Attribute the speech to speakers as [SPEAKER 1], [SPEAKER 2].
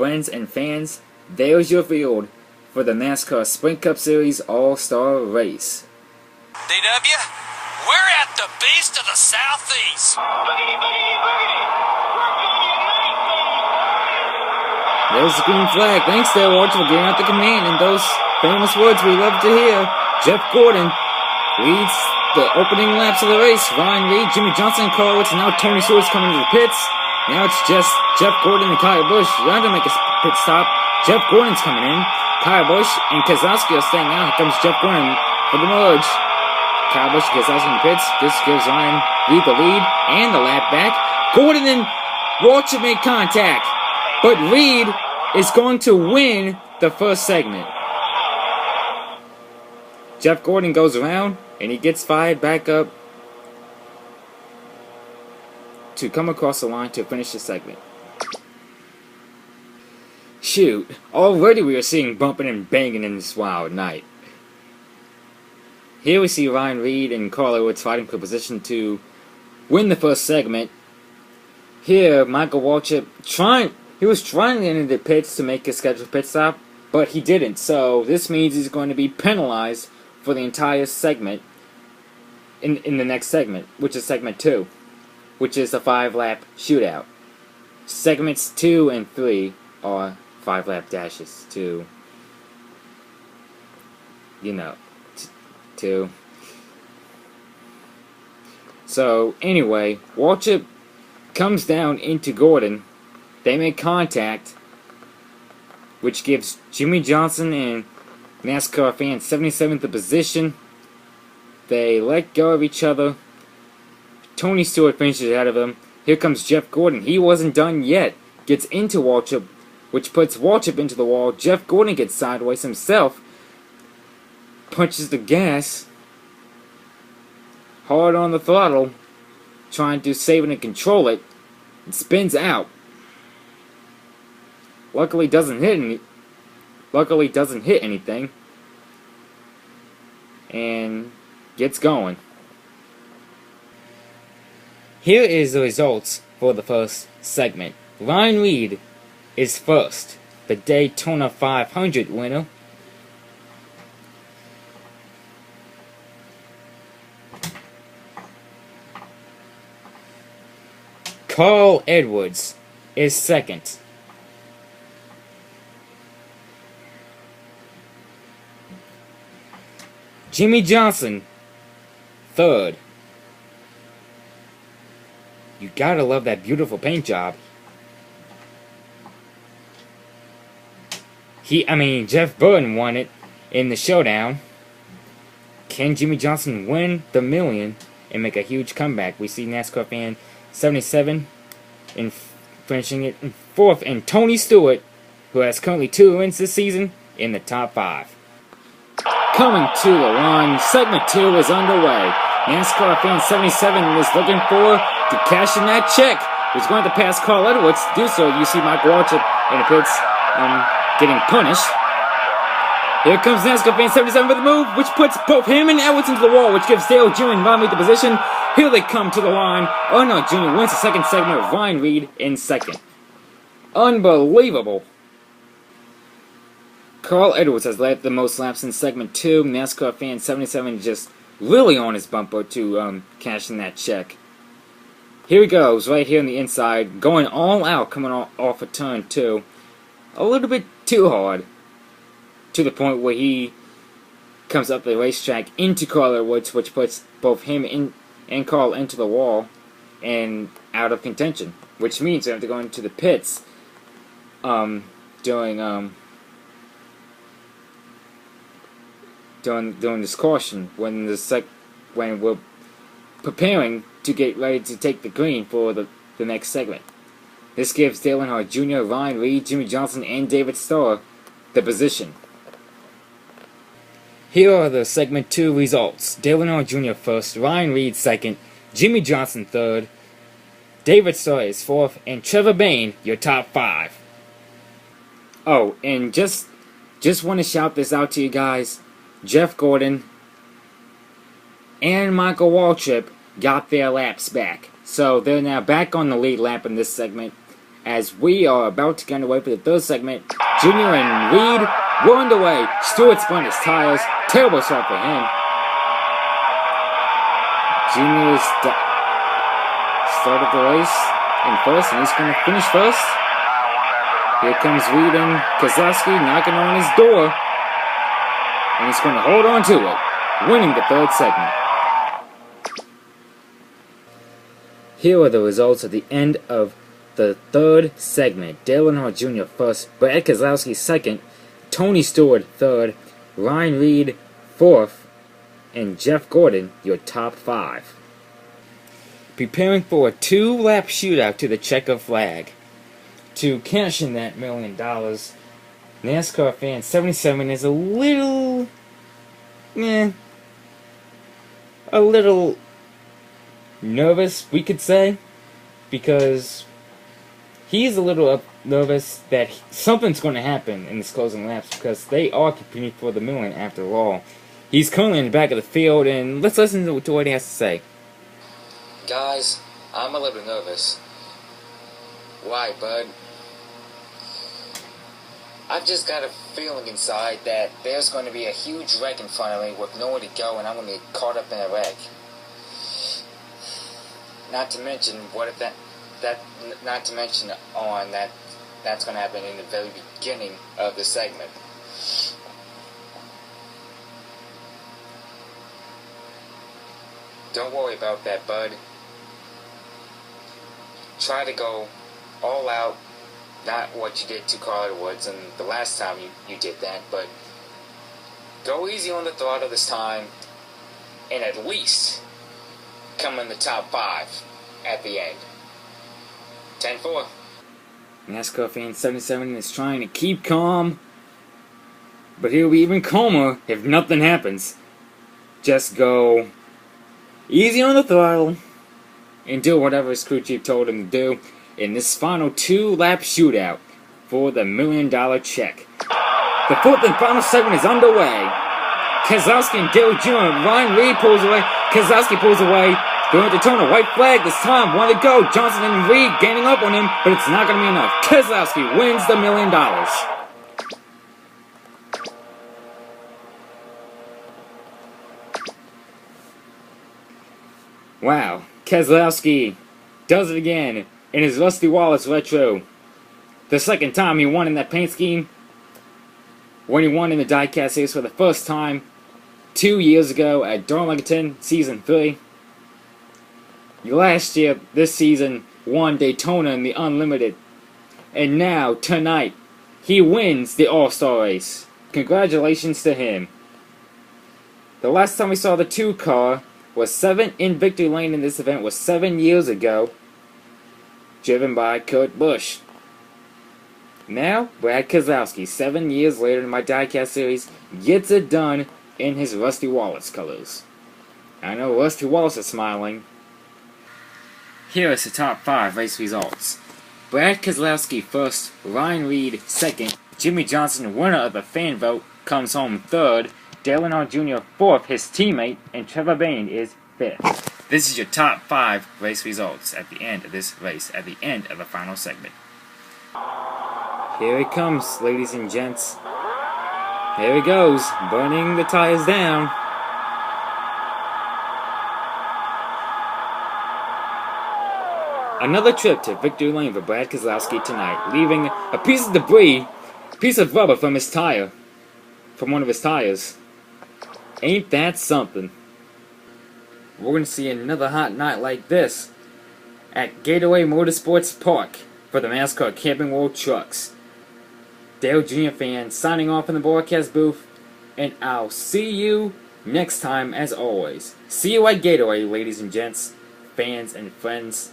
[SPEAKER 1] friends and fans, there's your field for the NASCAR Sprint Cup Series All-Star Race.
[SPEAKER 2] DW, we're at the beast of the Southeast. Boogity, boogity, boogity.
[SPEAKER 1] There's the green flag. Thanks there, Walter, for getting out the command and those famous words we love to hear. Jeff Gordon leads the opening laps of the race. Ryan Reed, Jimmie Johnson, Carl Edwards, and now Tony Stewart's coming to the pits. Now it's just Jeff Gordon and Kyle Busch. They're to make a pit stop. Jeff Gordon's coming in. Kyle Busch and Keselowski are staying out. Here comes Jeff Gordon for the merge. Kyle Busch and Keselowski in the pits. This gives Ryan Reed the lead and the lap back. Gordon and Waltrip make contact. But Reed is going to win the first segment. Jeff Gordon goes around and he gets fired back up to come across the line to finish the segment. Shoot, already we are seeing bumping and banging in this wild night. Here we see Ryan Reed and Carl Edwards fighting for position to win the first segment. Here, Michael Waltrip he was trying to enter the pits to make a scheduled pit stop, but he didn't. So this means he's going to be penalized for the entire segment in the next segment, which is segment 2, which is a 5-lap shootout. Segments 2 and 3 are 5-lap dashes to, to. So anyway, Waltrip comes down into Gordon. They make contact, which gives Jimmie Johnson and NASCAR fans 77th position. They let go of each other. Tony Stewart finishes ahead of him. Here comes Jeff Gordon. He wasn't done yet. Gets into Waltrip, which puts Waltrip into the wall. Jeff Gordon gets sideways himself. Punches the gas hard on the throttle, trying to save it and control it. And spins out. Luckily doesn't hit anything. And gets going. Here is the results for the first segment. Ryan Reed is first, the Daytona 500 winner. Carl Edwards is second. Jimmie Johnson, third. You gotta love that beautiful paint job. Jeff Burton won it in the showdown. Can Jimmie Johnson win the million and make a huge comeback? We see NASCAR fan 77 in finishing it in fourth, and Tony Stewart, who has currently 2 wins this season, in the top 5. Coming to the line, segment 2 is underway. NASCAR fan 77 is looking forward to cashing that check. He's going to pass Carl Edwards. To do so, you see Michael Waltrip in the pits getting punished. Here comes NASCAR fan 77 with the move, which puts both him and Edwards into the wall, which gives Dale Jr. and Ryan Reed the position. Here they come to the line. Earnhardt Jr. wins the second segment with Ryan Reed in second. Unbelievable. Carl Edwards has led the most laps in segment 2. NASCAR fan 77 just really on his bumper to cash in that check. Here he goes, right here on the inside, going all out, coming off of turn 2. A little bit too hard, to the point where he comes up the racetrack into Carl Edwards, which puts both him and Carl into the wall and out of contention, which means they have to go into the pits during this caution when we're preparing to get ready to take the green for the next segment. This gives Dale Earnhardt Jr., Ryan Reed, Jimmie Johnson, and David Starr the position. Here are the segment 2 results. Dale Earnhardt Jr. first, Ryan Reed second, Jimmie Johnson third, David Starr is fourth, and Trevor Bayne your top 5. Oh, and just want to shout this out to you guys. Jeff Gordon and Michael Waltrip got their laps back. So they're now back on the lead lap in this segment. as we are about to get underway for the third segment. Junior and Reed were underway. Stewart spun his tires. Terrible start for him. Junior started the race in first, and he's going to finish first. Here comes Reed and Keselowski knocking on his door. And he's going to hold on to it, winning the third segment. Here are the results at the end of the third segment. Dale Earnhardt Jr. first, Brad Keselowski second, Tony Stewart third, Ryan Reed fourth, and Jeff Gordon your top 5. Preparing for a 2-lap shootout to the checker flag. To cash in that $1 million, NASCAR fan 77 is a little nervous, we could say, because he's a little nervous that something's going to happen in this closing laps, because they are competing for the $1 million after all. He's currently in the back of the field, and let's listen to what he has to say.
[SPEAKER 3] Guys, I'm a little nervous. Why, bud? I've just got a feeling inside that there's going to be a huge wreck in front of me with nowhere to go, and I'm going to get caught up in a wreck. Not to mention that's going to happen in the very beginning of the segment. Don't worry about that, bud. Try to go all out, not what you did to Carl Woods and the last time you did that, but go easy on the throttle this time, and at least come in the top 5 at the end. 10-4.
[SPEAKER 1] NASCAR fan 77 is trying to keep calm, but he'll be even calmer if nothing happens. Just go easy on the throttle and do whatever his crew chief told him to do in this final 2-lap shootout for the $1 million check. The fourth and final segment is underway. Keselowski and Dale Jr. Ryan Reed pulls away. Keselowski pulls away. Going to turn a white flag this time. 1 to go. Johnson and Reed gaining up on him, but it's not going to be enough. Keselowski wins the $1 million. Wow, Keselowski does it again in his Rusty Wallace Retro. The second time he won in that paint scheme, when he won in the diecast series for the first time 2 years ago at Darlington, Season 3. Last year, this season, won Daytona in the Unlimited. And now, tonight, he wins the All-Star race. Congratulations to him. The last time we saw the 2 car was 7 in victory lane in this event was 7 years ago, driven by Kurt Busch. Now, Brad Keselowski, 7 years later in my diecast series, gets it done in his Rusty Wallace colors. I know Rusty Wallace is smiling. Here is the top 5 race results. Brad Keselowski first, Ryan Reed second, Jimmie Johnson, winner of the fan vote, comes home third, Dale Earnhardt Jr. fourth, his teammate, and Trevor Bayne is fifth. This is your top 5 race results at the end of this race, at the end of the final segment. Here it comes, ladies and gents. Here it goes, burning the tires down. Another trip to victory lane for Brad Keselowski tonight, leaving a piece of debris, piece of rubber from his tire, from one of his tires. Ain't that something? We're going to see another hot night like this at Gateway Motorsports Park for the NASCAR Camping World Trucks. Dale Jr. fan signing off in the broadcast booth, and I'll see you next time as always. See you at Gateway, ladies and gents, fans and friends.